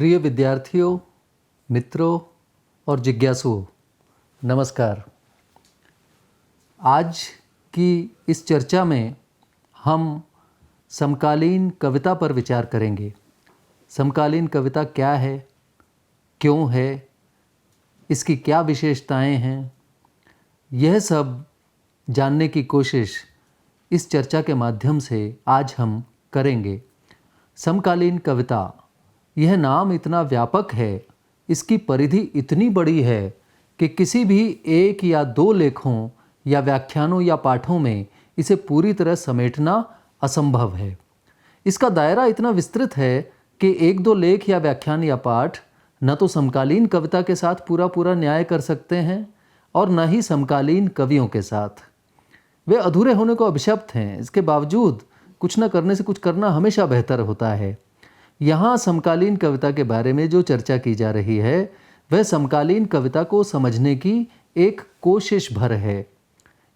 प्रिय विद्यार्थियों, मित्रों और जिज्ञासुओं, नमस्कार। आज की इस चर्चा में हम समकालीन कविता पर विचार करेंगे। समकालीन कविता क्या है, क्यों है, इसकी क्या विशेषताएं हैं, यह सब जानने की कोशिश इस चर्चा के माध्यम से आज हम करेंगे। समकालीन कविता, यह नाम इतना व्यापक है, इसकी परिधि इतनी बड़ी है कि किसी भी एक या दो लेखों या व्याख्यानों या पाठों में इसे पूरी तरह समेटना असंभव है। इसका दायरा इतना विस्तृत है कि एक दो लेख या व्याख्यान या पाठ न तो समकालीन कविता के साथ पूरा पूरा न्याय कर सकते हैं और न ही समकालीन कवियों के साथ। वे अधूरे होने को अभिशप्त हैं। इसके बावजूद कुछ न करने से कुछ करना हमेशा बेहतर होता है। यहाँ समकालीन कविता के बारे में जो चर्चा की जा रही है वह समकालीन कविता को समझने की एक कोशिश भर है।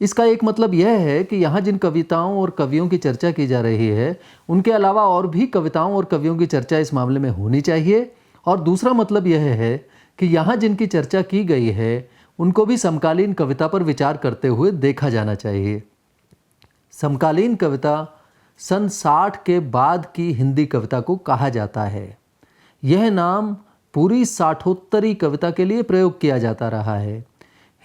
इसका एक मतलब यह है कि यहाँ जिन कविताओं और कवियों की चर्चा की जा रही है उनके अलावा और भी कविताओं और कवियों की चर्चा इस मामले में होनी चाहिए। और दूसरा मतलब यह है कि यहाँ जिनकी चर्चा की गई है उनको भी समकालीन कविता पर विचार करते हुए देखा जाना चाहिए। समकालीन कविता सन 60 के बाद की हिंदी कविता को कहा जाता है। यह नाम पूरी साठोत्तरी कविता के लिए प्रयोग किया जाता रहा है।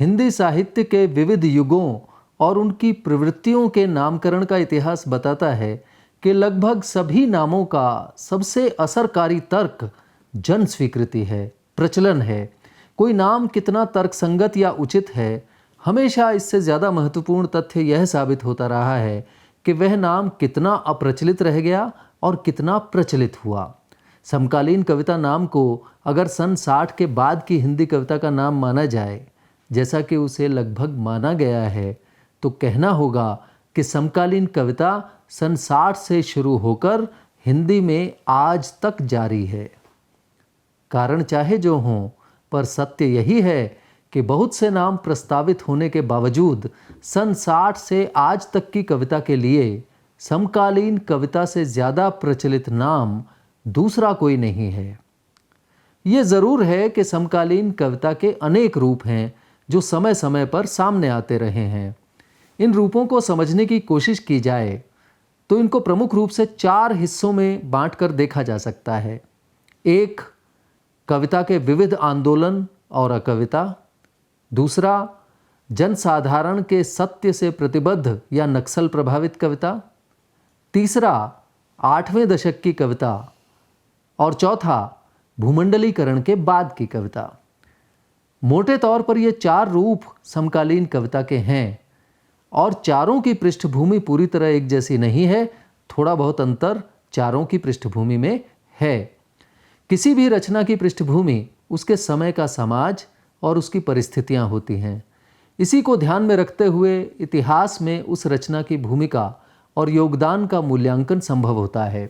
हिंदी साहित्य के विविध युगों और उनकी प्रवृत्तियों के नामकरण का इतिहास बताता है कि लगभग सभी नामों का सबसे असरकारी तर्क जन स्वीकृति है, प्रचलन है। कोई नाम कितना तर्कसंगत या उचित है, हमेशा इससे ज़्यादा महत्वपूर्ण तथ्य यह साबित होता रहा है कि वह नाम कितना अप्रचलित रह गया और कितना प्रचलित हुआ। समकालीन कविता नाम को अगर सन 60 के बाद की हिंदी कविता का नाम माना जाए, जैसा कि उसे लगभग माना गया है, तो कहना होगा कि समकालीन कविता सन 60 से शुरू होकर हिंदी में आज तक जारी है। कारण चाहे जो हों, पर सत्य यही है कि बहुत से नाम प्रस्तावित होने के बावजूद सन 60 से आज तक की कविता के लिए समकालीन कविता से ज़्यादा प्रचलित नाम दूसरा कोई नहीं है। ये ज़रूर है कि समकालीन कविता के अनेक रूप हैं जो समय समय पर सामने आते रहे हैं। इन रूपों को समझने की कोशिश की जाए तो इनको प्रमुख रूप से 4 हिस्सों में बांटकर देखा जा सकता है। एक, कविता के विविध आंदोलन और अकविता। दूसरा, जनसाधारण के सत्य से प्रतिबद्ध या नक्सल प्रभावित कविता। तीसरा, 8वें दशक की कविता। और चौथा, भूमंडलीकरण के बाद की कविता। मोटे तौर पर ये 4 रूप समकालीन कविता के हैं और चारों की पृष्ठभूमि पूरी तरह एक जैसी नहीं है। थोड़ा बहुत अंतर चारों की पृष्ठभूमि में है। किसी भी रचना की पृष्ठभूमि उसके समय का समाज और उसकी परिस्थितियां होती हैं। इसी को ध्यान में रखते हुए इतिहास में उस रचना की भूमिका और योगदान का मूल्यांकन संभव होता है।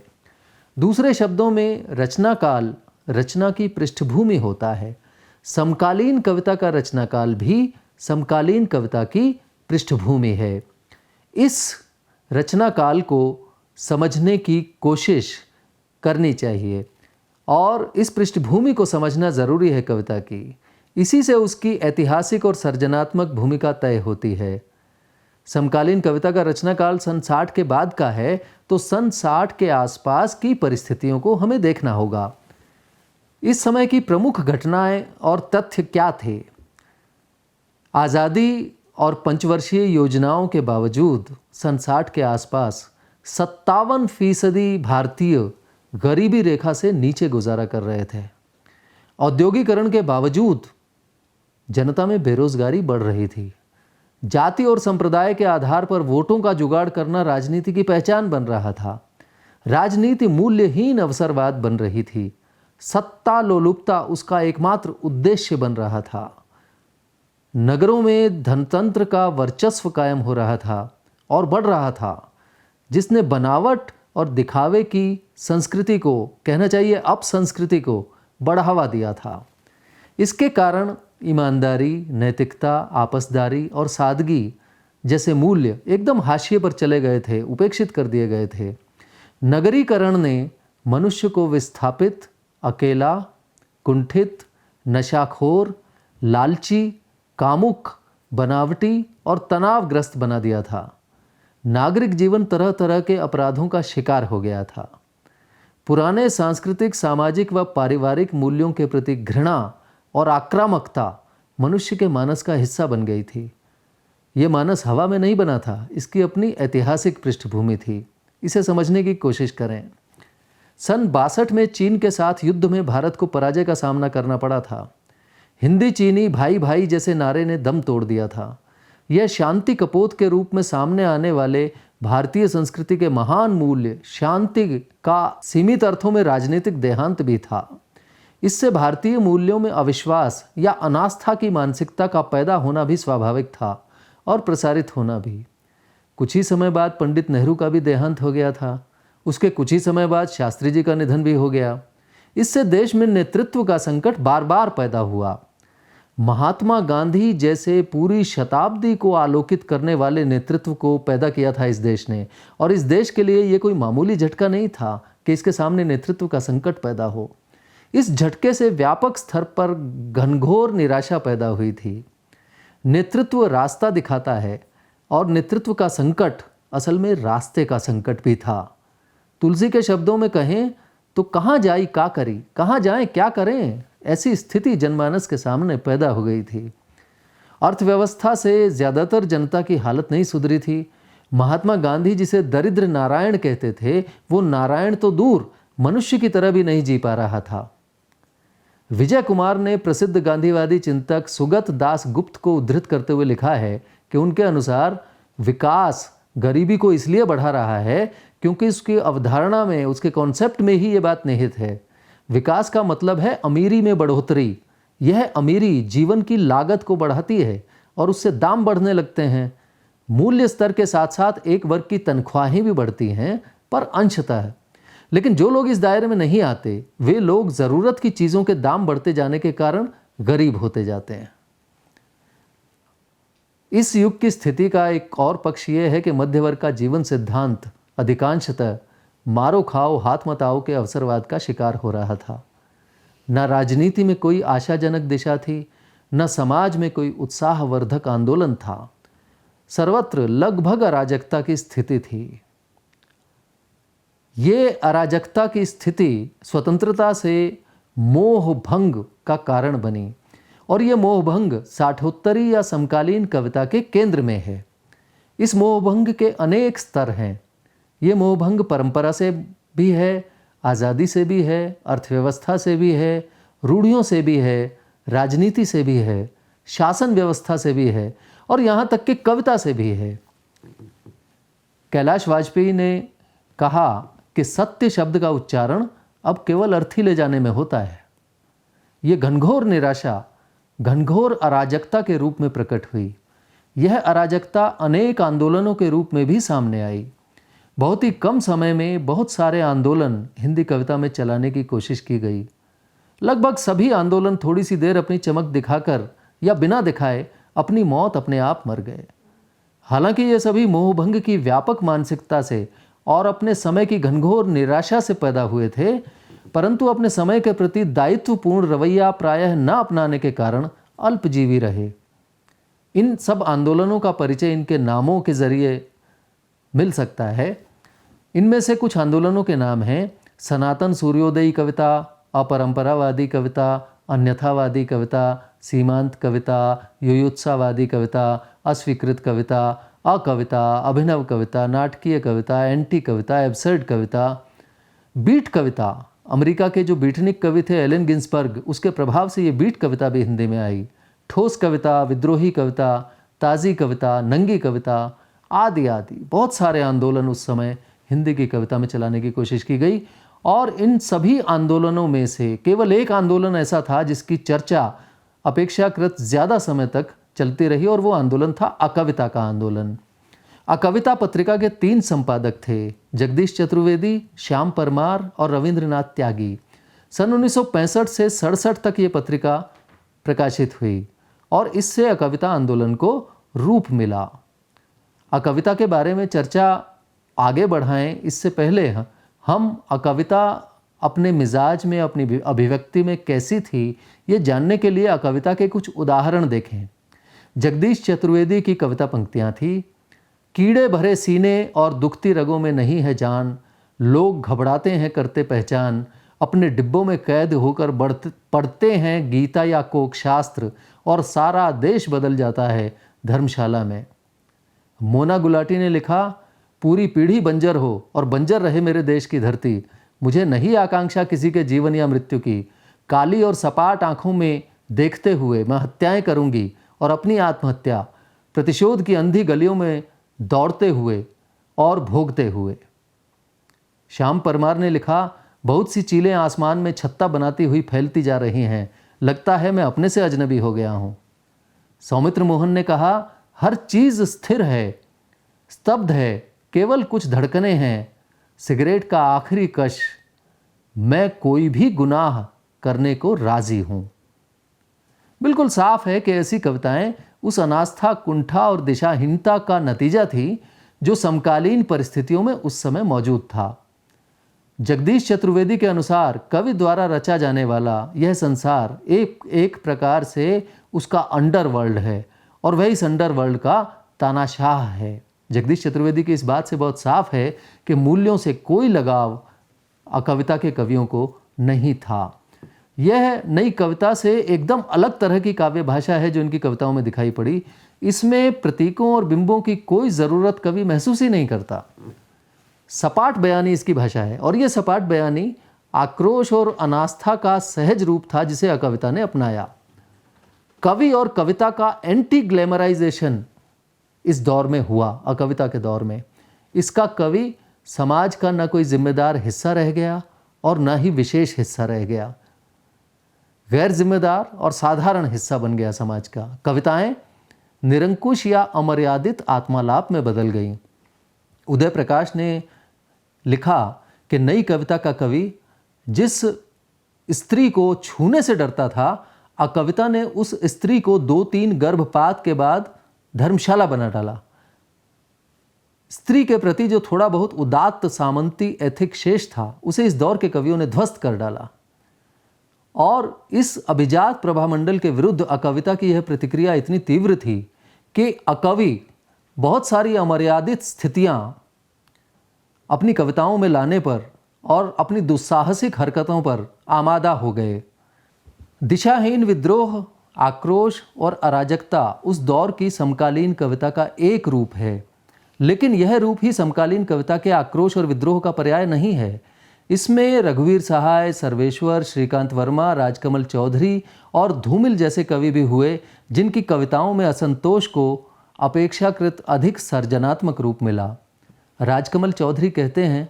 दूसरे शब्दों में रचना काल रचना की पृष्ठभूमि होता है। समकालीन कविता का रचना काल भी समकालीन कविता की पृष्ठभूमि है। इस रचना काल को समझने की कोशिश करनी चाहिए और इस पृष्ठभूमि को समझना ज़रूरी है कविता की। इसी से उसकी ऐतिहासिक और सर्जनात्मक भूमिका तय होती है। समकालीन कविता का रचना काल सन 60 के बाद का है तो सन 60 के आसपास की परिस्थितियों को हमें देखना होगा। इस समय की प्रमुख घटनाएं और तथ्य क्या थे? आज़ादी और पंचवर्षीय योजनाओं के बावजूद सन 60 के आसपास 57% भारतीय गरीबी रेखा से नीचे गुजारा कर रहे थे। औद्योगिकरण के बावजूद जनता में बेरोजगारी बढ़ रही थी। जाति और संप्रदाय के आधार पर वोटों का जुगाड़ करना राजनीति की पहचान बन रहा था। राजनीति मूल्यहीन अवसरवाद बन रही थी। सत्ता लोलुपता उसका एकमात्र उद्देश्य बन रहा था। नगरों में धनतंत्र का वर्चस्व कायम हो रहा था और बढ़ रहा था, जिसने बनावट और दिखावे की संस्कृति को, कहना चाहिए अपसंस्कृति को, बढ़ावा दिया था। इसके कारण ईमानदारी, नैतिकता, आपसदारी और सादगी जैसे मूल्य एकदम हाशिए पर चले गए थे, उपेक्षित कर दिए गए थे। नगरीकरण ने मनुष्य को विस्थापित अकेला, कुंठित, नशाखोर, लालची, कामुक, बनावटी और तनावग्रस्त बना दिया था। नागरिक जीवन तरह तरह के अपराधों का शिकार हो गया था। पुराने सांस्कृतिक, सामाजिक व पारिवारिक मूल्यों के प्रति घृणा और आक्रामकता मनुष्य के मानस का हिस्सा बन गई थी। ये मानस हवा में नहीं बना था, इसकी अपनी ऐतिहासिक पृष्ठभूमि थी। इसे समझने की कोशिश करें। सन 62 में चीन के साथ युद्ध में भारत को पराजय का सामना करना पड़ा था। हिंदी चीनी भाई भाई जैसे नारे ने दम तोड़ दिया था। यह शांति कपोत के रूप में सामने आने वाले भारतीय संस्कृति के महान मूल्य शांति का सीमित अर्थों में राजनीतिक देहांत भी था। इससे भारतीय मूल्यों में अविश्वास या अनास्था की मानसिकता का पैदा होना भी स्वाभाविक था और प्रसारित होना भी। कुछ ही समय बाद पंडित नेहरू का भी देहांत हो गया था। उसके कुछ ही समय बाद शास्त्री जी का निधन भी हो गया। इससे देश में नेतृत्व का संकट बार बार पैदा हुआ। महात्मा गांधी जैसे पूरी शताब्दी को आलोकित करने वाले नेतृत्व को पैदा किया था इस देश ने, और इस देश के लिए ये कोई मामूली झटका नहीं था कि इसके सामने नेतृत्व का संकट पैदा हो। इस झटके से व्यापक स्तर पर घनघोर निराशा पैदा हुई थी। नेतृत्व रास्ता दिखाता है और नेतृत्व का संकट असल में रास्ते का संकट भी था। तुलसी के शब्दों में कहें तो कहाँ जाई का करी, कहाँ जाएं क्या करें, ऐसी स्थिति जनमानस के सामने पैदा हो गई थी। अर्थव्यवस्था से ज़्यादातर जनता की हालत नहीं सुधरी थी। महात्मा गांधी जिसे दरिद्र नारायण कहते थे, वो नारायण तो दूर मनुष्य की तरह भी नहीं जी पा रहा था। विजय कुमार ने प्रसिद्ध गांधीवादी चिंतक सुगत दास गुप्त को उद्धृत करते हुए लिखा है कि उनके अनुसार विकास गरीबी को इसलिए बढ़ा रहा है क्योंकि उसकी अवधारणा में, उसके कॉन्सेप्ट में ही ये बात निहित है। विकास का मतलब है अमीरी में बढ़ोतरी। यह अमीरी जीवन की लागत को बढ़ाती है और उससे दाम बढ़ने लगते हैं। मूल्य स्तर के साथ साथ एक वर्ग की तनख्वाहें भी बढ़ती हैं, पर अंशतः। लेकिन जो लोग इस दायरे में नहीं आते, वे लोग ज़रूरत की चीज़ों के दाम बढ़ते जाने के कारण गरीब होते जाते हैं। इस युग की स्थिति का एक और पक्ष यह है कि मध्य वर्ग का जीवन सिद्धांत अधिकांशतः मारो खाओ हाथ मत आओ के अवसरवाद का शिकार हो रहा था। न राजनीति में कोई आशाजनक दिशा थी, न समाज में कोई उत्साहवर्धक आंदोलन था। सर्वत्र लगभग अराजकता की स्थिति थी। ये अराजकता की स्थिति स्वतंत्रता से मोहभंग का कारण बनी, और ये मोहभंग साठोत्तरी या समकालीन कविता के केंद्र में है। इस मोहभंग के अनेक स्तर हैं। ये मोहभंग परंपरा से भी है, आज़ादी से भी है, अर्थव्यवस्था से भी है, रूढ़ियों से भी है, राजनीति से भी है, शासन व्यवस्था से भी है, और यहाँ तक कि कविता से भी है। कैलाश वाजपेयी ने कहा कि सत्य शब्द का उच्चारण अब केवल अर्थी ले जाने में होता है। ये घनघोर निराशा घनघोर अराजकता के रूप में प्रकट हुई। यह अराजकता अनेक आंदोलनों के रूप में भी सामने आई। बहुत ही कम समय में बहुत सारे आंदोलन हिंदी कविता में चलाने की कोशिश की गई। लगभग सभी आंदोलन थोड़ी सी देर अपनी चमक दिखाकर या बिना दिखाए अपनी मौत अपने आप मर गए। हालांकि ये सभी मोहभंग की व्यापक मानसिकता से और अपने समय की घनघोर निराशा से पैदा हुए थे, परंतु अपने समय के प्रति दायित्वपूर्ण रवैया प्रायः न अपनाने के कारण अल्पजीवी रहे। इन सब आंदोलनों का परिचय इनके नामों के जरिए मिल सकता है। इनमें से कुछ आंदोलनों के नाम हैं सनातन सूर्योदयी कविता, अपरंपरावादी कविता, अन्यथावादी कविता, सीमांत कविता, युयुत्सावादी कविता, अस्वीकृत कविता, अकविता, अभिनव कविता, नाटकीय कविता, एंटी कविता, एब्सर्ड कविता, बीट कविता। अमेरिका के जो बीटनिक कवि थे एलन गिन्सबर्ग, उसके प्रभाव से ये बीट कविता भी हिंदी में आई। ठोस कविता, विद्रोही कविता, ताज़ी कविता, नंगी कविता आदि आदि बहुत सारे आंदोलन उस समय हिंदी की कविता में चलाने की कोशिश की गई। और इन सभी आंदोलनों में से केवल एक आंदोलन ऐसा था जिसकी चर्चा अपेक्षाकृत ज़्यादा समय तक चलती रही, और वो आंदोलन था अकविता का आंदोलन। अकविता पत्रिका के 3 संपादक थे, जगदीश चतुर्वेदी, श्याम परमार और रविंद्रनाथ त्यागी। सन 1965 से 67 तक ये पत्रिका प्रकाशित हुई और इससे अकविता आंदोलन को रूप मिला। अकविता के बारे में चर्चा आगे बढ़ाएं इससे पहले हम अकविता अपने मिजाज में, अपनी अभिव्यक्ति में कैसी थी, ये जानने के लिए कविता के कुछ उदाहरण देखें। जगदीश चतुर्वेदी की कविता पंक्तियाँ थी, कीड़े भरे सीने और दुखती रगों में नहीं है जान, लोग घबराते हैं करते पहचान, अपने डिब्बों में कैद होकर पढ़ते हैं गीता या कोक शास्त्र, और सारा देश बदल जाता है धर्मशाला में। मोना गुलाटी ने लिखा, पूरी पीढ़ी बंजर हो और बंजर रहे मेरे देश की धरती, मुझे नहीं आकांक्षा किसी के जीवन या मृत्यु की, काली और सपाट आंखों में देखते हुए मैं हत्याएं करूंगी और अपनी आत्महत्या प्रतिशोध की अंधी गलियों में दौड़ते हुए और भोगते हुए। श्याम परमार ने लिखा, बहुत सी चीलें आसमान में छत्ता बनाती हुई फैलती जा रही हैं, लगता है मैं अपने से अजनबी हो गया हूँ। सौमित्र मोहन ने कहा, हर चीज़ स्थिर है, स्तब्ध है, केवल कुछ धड़कनें हैं, सिगरेट का आखिरी कश, मैं कोई भी गुनाह करने को राजी हूँ। बिल्कुल साफ है कि ऐसी कविताएं उस अनास्था, कुंठा और दिशाहीनता का नतीजा थी जो समकालीन परिस्थितियों में उस समय मौजूद था। जगदीश चतुर्वेदी के अनुसार कवि द्वारा रचा जाने वाला यह संसार एक प्रकार से उसका अंडरवर्ल्ड है और वह इस अंडरवर्ल्ड का तानाशाह है। जगदीश चतुर्वेदी की इस बात से बहुत साफ है कि मूल्यों से कोई लगाव कविता के कवियों को नहीं था। यह नई कविता से एकदम अलग तरह की काव्य भाषा है जो इनकी कविताओं में दिखाई पड़ी। इसमें प्रतीकों और बिंबों की कोई ज़रूरत कवि महसूस ही नहीं करता। सपाट बयानी इसकी भाषा है और यह सपाट बयानी आक्रोश और अनास्था का सहज रूप था जिसे कविता ने अपनाया। कवि और कविता का एंटी ग्लैमराइजेशन इस दौर में हुआ, कविता के दौर में। इसका कवि समाज का न कोई जिम्मेदार हिस्सा रह गया और न ही विशेष हिस्सा रह गया, गैर जिम्मेदार और साधारण हिस्सा बन गया समाज का। कविताएं निरंकुश या अमर्यादित आत्मालाप में बदल गईं। उदय प्रकाश ने लिखा कि नई कविता का कवि जिस स्त्री को छूने से डरता था, कविता ने उस स्त्री को 2-3 गर्भपात के बाद धर्मशाला बना डाला। स्त्री के प्रति जो थोड़ा बहुत उदात्त सामंती एथिक शेष था, उसे इस दौर के कवियों ने ध्वस्त कर डाला। और इस अभिजात प्रभामंडल के विरुद्ध कविता की यह प्रतिक्रिया इतनी तीव्र थी कि कवि बहुत सारी अमर्यादित स्थितियां अपनी कविताओं में लाने पर और अपनी दुस्साहसिक हरकतों पर आमादा हो गए। दिशाहीन विद्रोह, आक्रोश और अराजकता उस दौर की समकालीन कविता का एक रूप है, लेकिन यह रूप ही समकालीन कविता के आक्रोश और विद्रोह का पर्याय नहीं है। इसमें रघुवीर सहाय, सर्वेश्वर, श्रीकांत वर्मा, राजकमल चौधरी और धूमिल जैसे कवि भी हुए जिनकी कविताओं में असंतोष को अपेक्षाकृत अधिक सर्जनात्मक रूप मिला। राजकमल चौधरी कहते हैं,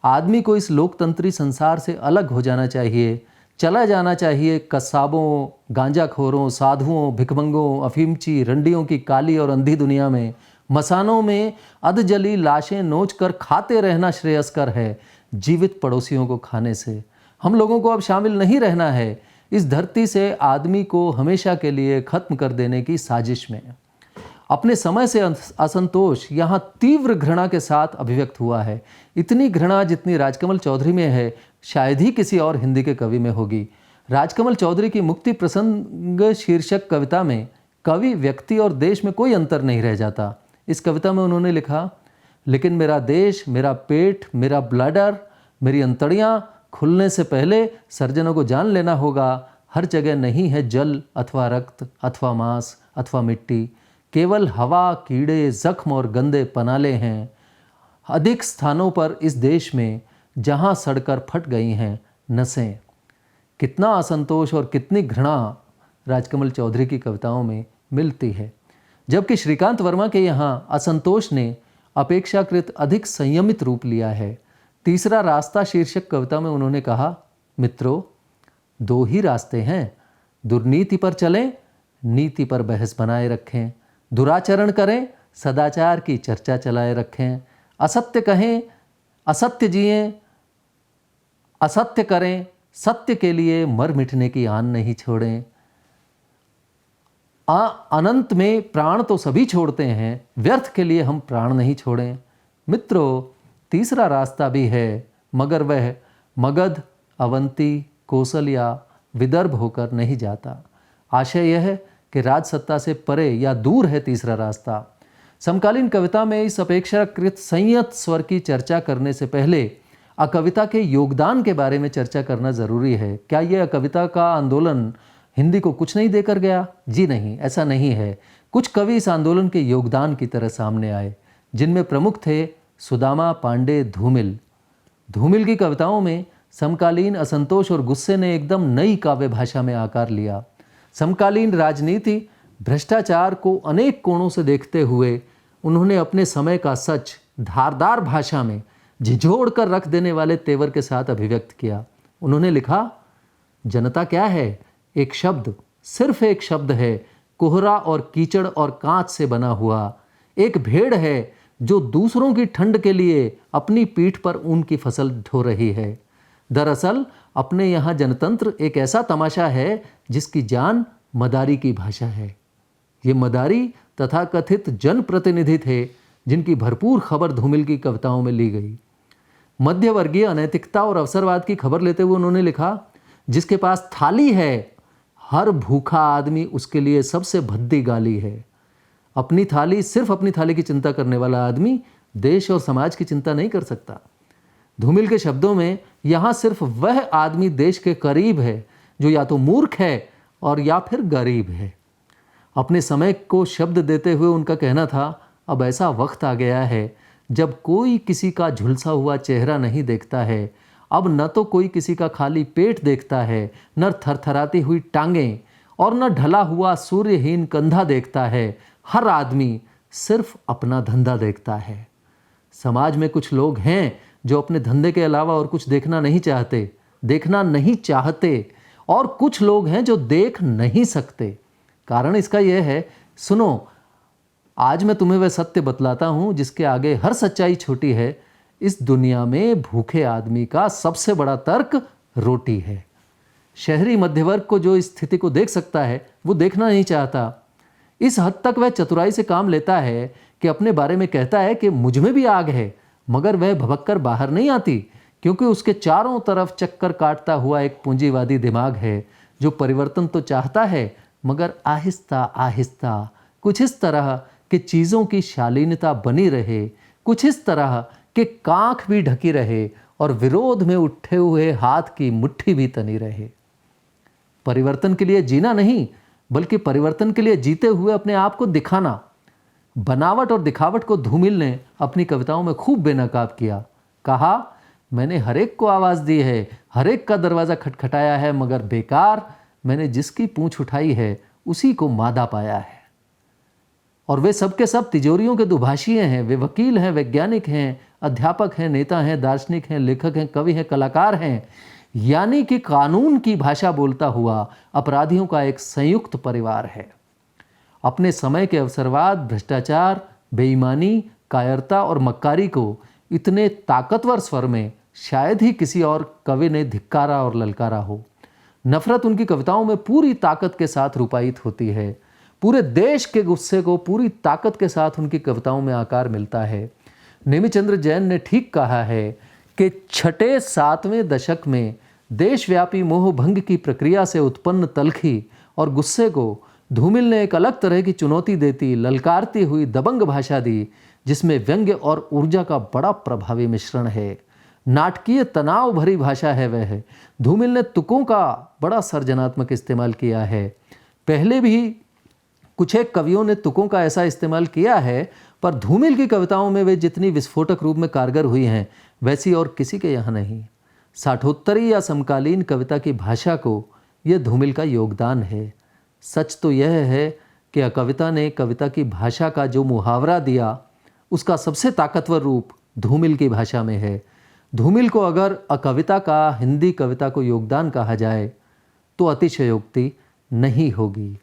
आदमी को इस लोकतंत्री संसार से अलग हो जाना चाहिए, चला जाना चाहिए कस्साबों, गांजाखोरों, साधुओं, भिखमंगों, अफीमची, रंडियों की काली और अंधी दुनिया में। मसानों में अधजली लाशें नोच कर खाते रहना श्रेयस्कर है जीवित पड़ोसियों को खाने से। हम लोगों को अब शामिल नहीं रहना है इस धरती से आदमी को हमेशा के लिए खत्म कर देने की साजिश में। अपने समय से असंतोष यहाँ तीव्र घृणा के साथ अभिव्यक्त हुआ है। इतनी घृणा जितनी राजकमल चौधरी में है शायद ही किसी और हिंदी के कवि में होगी। राजकमल चौधरी की मुक्ति प्रसंग शीर्षक कविता में कवि, व्यक्ति और देश में कोई अंतर नहीं रह जाता। इस कविता में उन्होंने लिखा, लेकिन मेरा देश, मेरा पेट, मेरा ब्लैडर, मेरी अंतड़ियाँ खुलने से पहले सर्जनों को जान लेना होगा, हर जगह नहीं है जल अथवा रक्त अथवा मांस अथवा मिट्टी, केवल हवा, कीड़े, जख्म और गंदे पनाले हैं। अधिक स्थानों पर इस देश में जहाँ सड़कर फट गई हैं नसें। कितना असंतोष और कितनी घृणा राजकमल चौधरी की कविताओं में मिलती है, जबकि श्रीकांत वर्मा के यहाँ असंतोष ने अपेक्षाकृत अधिक संयमित रूप लिया है। तीसरा रास्ता शीर्षक कविता में उन्होंने कहा, मित्रों, 2 ही रास्ते हैं, दुर्नीति पर चलें, नीति पर बहस बनाए रखें, दुराचरण करें, सदाचार की चर्चा चलाए रखें, असत्य कहें, असत्य जिएं, असत्य करें, सत्य के लिए मर मिटने की आन नहीं छोड़ें। अनंत में प्राण तो सभी छोड़ते हैं, व्यर्थ के लिए हम प्राण नहीं छोड़ें। मित्रों, तीसरा रास्ता भी है, मगर वह मगध अवंती, कोसल या विदर्भ होकर नहीं जाता। आशय यह है कि राजसत्ता से परे या दूर है तीसरा रास्ता। समकालीन कविता में इस अपेक्षाकृत संयत स्वर की चर्चा करने से पहले अकविता के योगदान के बारे में चर्चा करना जरूरी है। क्या यह अकविता का आंदोलन हिंदी को कुछ नहीं देकर गया? जी नहीं, ऐसा नहीं है। कुछ कवि इस आंदोलन के योगदान की तरह सामने आए, जिनमें प्रमुख थे सुदामा, पांडे, धूमिल। धूमिल की कविताओं में समकालीन असंतोष और गुस्से ने एकदम नई काव्य भाषा में आकार लिया। समकालीन राजनीति, भ्रष्टाचार को अनेक कोणों से देखते हुए उन्होंने अपने समय का सच धारदार भाषा में झिझोड़ कर रख देने वाले तेवर के साथ अभिव्यक्त किया। उन्होंने लिखा, जनता क्या है? एक शब्द, सिर्फ एक शब्द है, कोहरा और कीचड़ और कांच से बना हुआ। एक भेड़ है जो दूसरों की ठंड के लिए अपनी पीठ पर ऊन की फसल ढो रही है। दरअसल अपने यहाँ जनतंत्र एक ऐसा तमाशा है जिसकी जान मदारी की भाषा है। ये मदारी तथा कथित जनप्रतिनिधि थे जिनकी भरपूर खबर धूमिल की कविताओं में ली गई। मध्यवर्गीय अनैतिकता और अवसरवाद की खबर लेते हुए उन्होंने लिखा, जिसके पास थाली है हर भूखा आदमी उसके लिए सबसे भद्दी गाली है। अपनी थाली, सिर्फ अपनी थाली की चिंता करने वाला आदमी देश और समाज की चिंता नहीं कर सकता। धूमिल के शब्दों में यहाँ सिर्फ वह आदमी देश के करीब है जो या तो मूर्ख है और या फिर गरीब है। अपने समय को शब्द देते हुए उनका कहना था, अब ऐसा वक्त आ गया है जब कोई किसी का झुलसा हुआ चेहरा नहीं देखता है। अब न तो कोई किसी का खाली पेट देखता है, न थरथराती हुई टांगें और न ढला हुआ सूर्यहीन कंधा देखता है। हर आदमी सिर्फ अपना धंधा देखता है। समाज में कुछ लोग हैं जो अपने धंधे के अलावा और कुछ देखना नहीं चाहते और कुछ लोग हैं जो देख नहीं सकते। कारण इसका यह है, सुनो, आज मैं तुम्हें वह सत्य बतलाता हूं जिसके आगे हर सच्चाई छोटी है। इस दुनिया में भूखे आदमी का सबसे बड़ा तर्क रोटी है। शहरी मध्यवर्ग को जो इस स्थिति को देख सकता है वो देखना नहीं चाहता। इस हद तक वह चतुराई से काम लेता है कि अपने बारे में कहता है कि मुझ में भी आग है, मगर वह भभक बाहर नहीं आती, क्योंकि उसके चारों तरफ चक्कर काटता हुआ एक पूंजीवादी दिमाग है जो परिवर्तन तो चाहता है, मगर आहिस्ता आहिस्ता, कुछ इस तरह कि चीज़ों की शालीनता बनी रहे, कुछ इस तरह कि कांख भी ढकी रहे और विरोध में उठे हुए हाथ की मुट्ठी भी तनी रहे। परिवर्तन के लिए जीना नहीं, बल्कि परिवर्तन के लिए जीते हुए अपने आप को दिखाना। बनावट और दिखावट को धूमिल ने अपनी कविताओं में खूब बेनकाब किया। कहा, मैंने हर एक को आवाज़ दी है, हर एक का दरवाज़ा खटखटाया है, मगर बेकार मैंने जिसकी पूंछ उठाई है उसी को मादा पाया है। और वे सब के सब तिजोरियों के दुभाषिए हैं। वे वकील हैं, वैज्ञानिक हैं, अध्यापक हैं, नेता हैं, दार्शनिक हैं, लेखक हैं, कवि हैं, कलाकार हैं। यानी कि कानून की भाषा बोलता हुआ अपराधियों का एक संयुक्त परिवार है। अपने समय के अवसरवाद, भ्रष्टाचार, बेईमानी, कायरता और मक्कारी को इतने ताकतवर स्वर में शायद ही किसी और कवि ने धिक्कारा और ललकारा हो। नफरत उनकी कविताओं में पूरी ताकत के साथ रूपायित होती है। पूरे देश के गुस्से को पूरी ताकत के साथ उनकी कविताओं में आकार मिलता है। नेमिचंद्र जैन ने ठीक कहा है कि 6-7वें दशक में देशव्यापी मोह भंग की प्रक्रिया से उत्पन्न तलखी और गुस्से को धूमिल ने एक अलग तरह की चुनौती देती, ललकारती हुई दबंग भाषा दी, जिसमें व्यंग्य और ऊर्जा का बड़ा प्रभावी मिश्रण है। नाटकीय तनाव भरी भाषा है वह। धूमिल ने तुकों का बड़ा सर्जनात्मक इस्तेमाल किया है। पहले भी कुछ एक कवियों ने तुकों का ऐसा इस्तेमाल किया है, पर धूमिल की कविताओं में वे जितनी विस्फोटक रूप में कारगर हुई हैं वैसी और किसी के यहाँ नहीं। साठोत्तरी या समकालीन कविता की भाषा को यह धूमिल का योगदान है। सच तो यह है कि कविता ने कविता की भाषा का जो मुहावरा दिया उसका सबसे ताकतवर रूप धूमिल की भाषा में है। धूमिल को अगर अकविता का हिंदी कविता को योगदान कहा जाए तो अतिशयोक्ति नहीं होगी।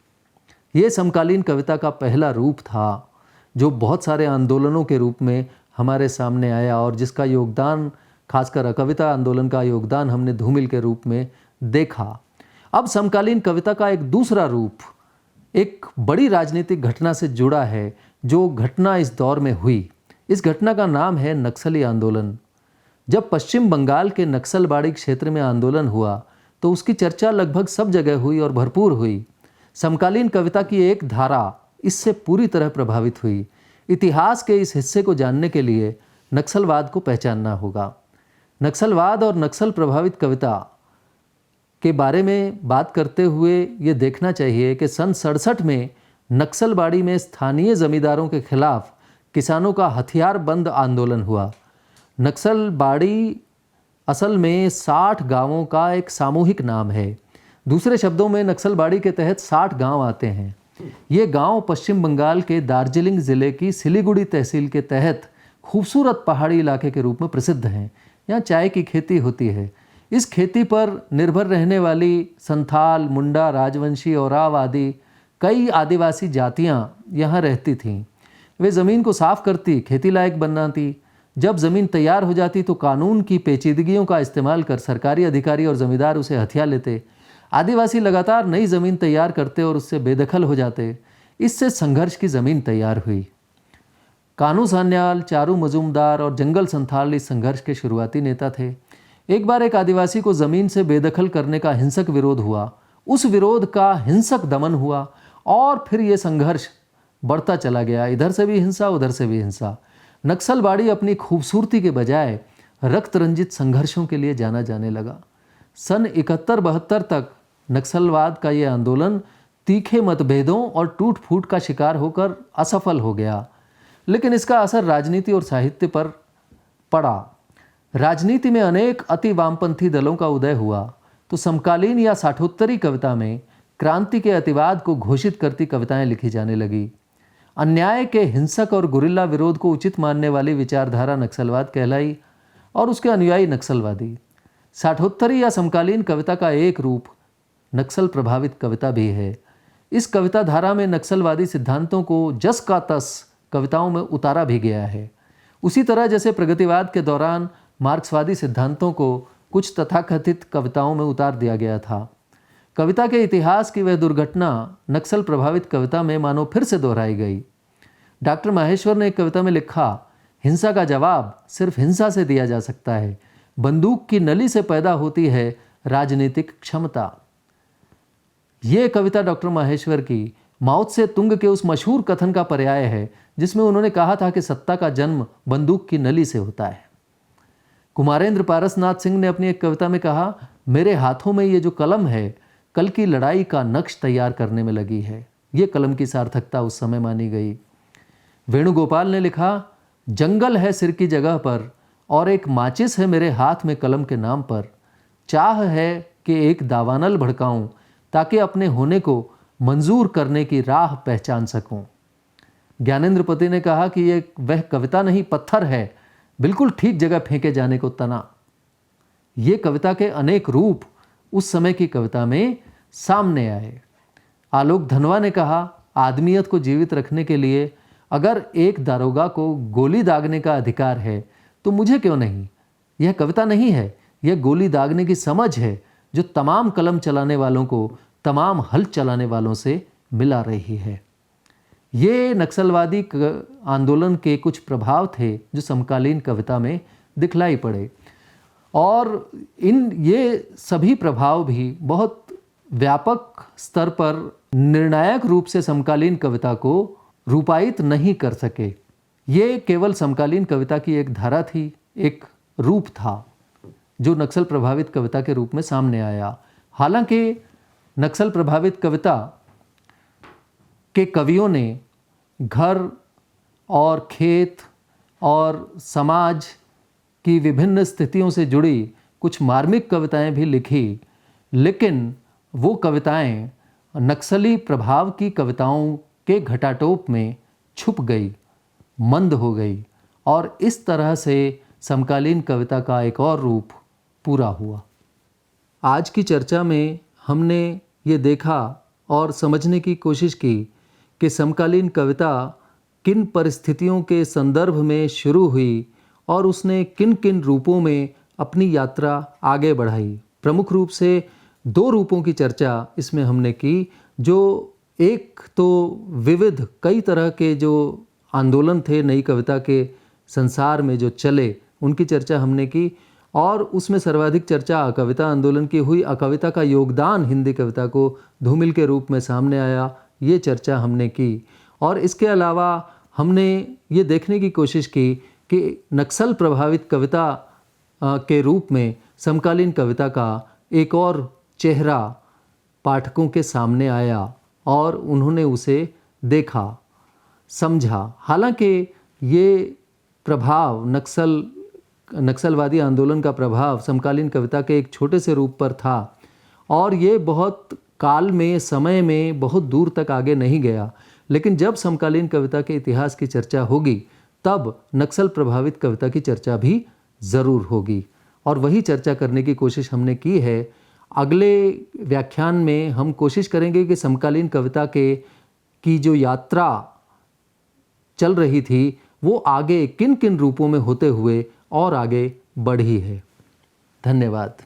ये समकालीन कविता का पहला रूप था जो बहुत सारे आंदोलनों के रूप में हमारे सामने आया और जिसका योगदान, खासकर अकविता आंदोलन का योगदान, हमने धूमिल के रूप में देखा। अब समकालीन कविता का एक दूसरा रूप एक बड़ी राजनीतिक घटना से जुड़ा है जो घटना इस दौर में हुई। इस घटना का नाम है नक्सली आंदोलन। जब पश्चिम बंगाल के नक्सलबाड़ी क्षेत्र में आंदोलन हुआ तो उसकी चर्चा लगभग सब जगह हुई और भरपूर हुई। समकालीन कविता की एक धारा इससे पूरी तरह प्रभावित हुई। इतिहास के इस हिस्से को जानने के लिए नक्सलवाद को पहचानना होगा। नक्सलवाद और नक्सल प्रभावित कविता के बारे में बात करते हुए ये देखना चाहिए कि सन 67 में नक्सलबाड़ी में स्थानीय जमींदारों के खिलाफ किसानों का हथियारबंद आंदोलन हुआ। नक्सलबाड़ी असल में 60 गांवों का एक सामूहिक नाम है। दूसरे शब्दों में नक्सलबाड़ी के तहत 60 गांव आते हैं। ये गांव पश्चिम बंगाल के दार्जिलिंग ज़िले की सिलीगुड़ी तहसील के तहत खूबसूरत पहाड़ी इलाके के रूप में प्रसिद्ध हैं। यहाँ चाय की खेती होती है। इस खेती पर निर्भर रहने वाली संथाल, मुंडा, राजवंशी, ओराव आदि कई आदिवासी जातियाँ यहाँ रहती थीं। वे ज़मीन को साफ करती, खेती लायक बनाती। जब ज़मीन तैयार हो जाती तो कानून की पेचीदगियों का इस्तेमाल कर सरकारी अधिकारी और ज़मींदार उसे हथिया लेते। आदिवासी लगातार नई ज़मीन तैयार करते और उससे बेदखल हो जाते। इससे संघर्ष की ज़मीन तैयार हुई। कानू सान्याल, चारू मजूमदार और जंगल संथाल इस संघर्ष के शुरुआती नेता थे। एक बार एक आदिवासी को ज़मीन से बेदखल करने का हिंसक विरोध हुआ। उस विरोध का हिंसक दमन हुआ और फिर ये संघर्ष बढ़ता चला गया। इधर से भी हिंसा, उधर से भी हिंसा। नक्सलबाड़ी अपनी खूबसूरती के बजाय रक्त रंजित संघर्षों के लिए जाना जाने लगा। सन 71-72 तक नक्सलवाद का ये आंदोलन तीखे मतभेदों और टूट फूट का शिकार होकर असफल हो गया, लेकिन इसका असर राजनीति और साहित्य पर पड़ा। राजनीति में अनेक अति वामपंथी दलों का उदय हुआ तो समकालीन या साठोत्तरी कविता में क्रांति के अतिवाद को घोषित करती कविताएं लिखी जाने लगी। अन्याय के हिंसक और गुरिल्ला विरोध को उचित मानने वाली विचारधारा नक्सलवाद कहलाई और उसके अनुयायी नक्सलवादी। साठोत्तरी या समकालीन कविता का एक रूप नक्सल प्रभावित कविता भी है। इस कविता धारा में नक्सलवादी सिद्धांतों को जस का तस कविताओं में उतारा भी गया है। उसी तरह जैसे प्रगतिवाद के दौरान मार्क्सवादी सिद्धांतों को कुछ तथाकथित कविताओं में उतार दिया गया था। कविता के इतिहास की वह दुर्घटना नक्सल प्रभावित कविता में मानो फिर से दोहराई गई। डॉक्टर माहेश्वर ने एक कविता में लिखा, हिंसा का जवाब सिर्फ हिंसा से दिया जा सकता है। बंदूक की नली से पैदा होती है राजनीतिक क्षमता। ये कविता डॉक्टर माहेश्वर की माओ त्से तुंग के उस मशहूर कथन का पर्याय है जिसमें उन्होंने कहा था कि सत्ता का जन्म बंदूक की नली से होता है। कुमारेंद्र पारसनाथ सिंह ने अपनी एक कविता में कहा, मेरे हाथों में ये जो कलम है कल की लड़ाई का नक्श तैयार करने में लगी है। ये कलम की सार्थकता उस समय मानी गई। वेणुगोपाल ने लिखा, जंगल है सिर की जगह पर और एक माचिस है मेरे हाथ में कलम के नाम पर। चाह है कि एक दावानल भड़काऊं ताकि अपने होने को मंजूर करने की राह पहचान सकूं। ज्ञानेंद्रपति ने कहा कि ये वह कविता नहीं पत्थर है, बिल्कुल ठीक जगह फेंके जाने को तना। ये कविता के अनेक रूप उस समय की कविता में सामने आए। आलोक धनवा ने कहा, आदमियत को जीवित रखने के लिए अगर एक दारोगा को गोली दागने का अधिकार है तो मुझे क्यों नहीं। यह कविता नहीं है, यह गोली दागने की समझ है जो तमाम कलम चलाने वालों को तमाम हल चलाने वालों से मिला रही है। ये नक्सलवादी आंदोलन के कुछ प्रभाव थे जो समकालीन कविता में दिखलाई पड़े और ये सभी प्रभाव भी बहुत व्यापक स्तर पर निर्णायक रूप से समकालीन कविता को रूपायित नहीं कर सके। ये केवल समकालीन कविता की एक धारा थी, एक रूप था जो नक्सल प्रभावित कविता के रूप में सामने आया। हालांकि नक्सल प्रभावित कविता के कवियों ने घर और खेत और समाज की विभिन्न स्थितियों से जुड़ी कुछ मार्मिक कविताएं भी लिखी, लेकिन वो कविताएं नक्सली प्रभाव की कविताओं के घटाटोप में छुप गई, मंद हो गई और इस तरह से समकालीन कविता का एक और रूप पूरा हुआ। आज की चर्चा में हमने ये देखा और समझने की कोशिश की कि समकालीन कविता किन परिस्थितियों के संदर्भ में शुरू हुई और उसने किन किन रूपों में अपनी यात्रा आगे बढ़ाई। प्रमुख रूप से दो रूपों की चर्चा इसमें हमने की, जो एक तो विविध कई तरह के जो आंदोलन थे नई कविता के संसार में जो चले, उनकी चर्चा हमने की, और उसमें सर्वाधिक चर्चा अकविता आंदोलन की हुई। अकविता का योगदान हिंदी कविता को धूमिल के रूप में सामने आया, ये चर्चा हमने की। और इसके अलावा हमने ये देखने की कोशिश की कि नक्सल प्रभावित कविता के रूप में समकालीन कविता का एक और चेहरा पाठकों के सामने आया और उन्होंने उसे देखा, समझा। हालांकि ये प्रभाव नक्सलवादी आंदोलन का प्रभाव समकालीन कविता के एक छोटे से रूप पर था और ये बहुत काल में, समय में बहुत दूर तक आगे नहीं गया। लेकिन जब समकालीन कविता के इतिहास की चर्चा होगी तब नक्सल प्रभावित कविता की चर्चा भी ज़रूर होगी, और वही चर्चा करने की कोशिश हमने की है। अगले व्याख्यान में हम कोशिश करेंगे कि समकालीन कविता की जो यात्रा चल रही थी वो आगे किन किन रूपों में होते हुए और आगे बढ़ी है। धन्यवाद।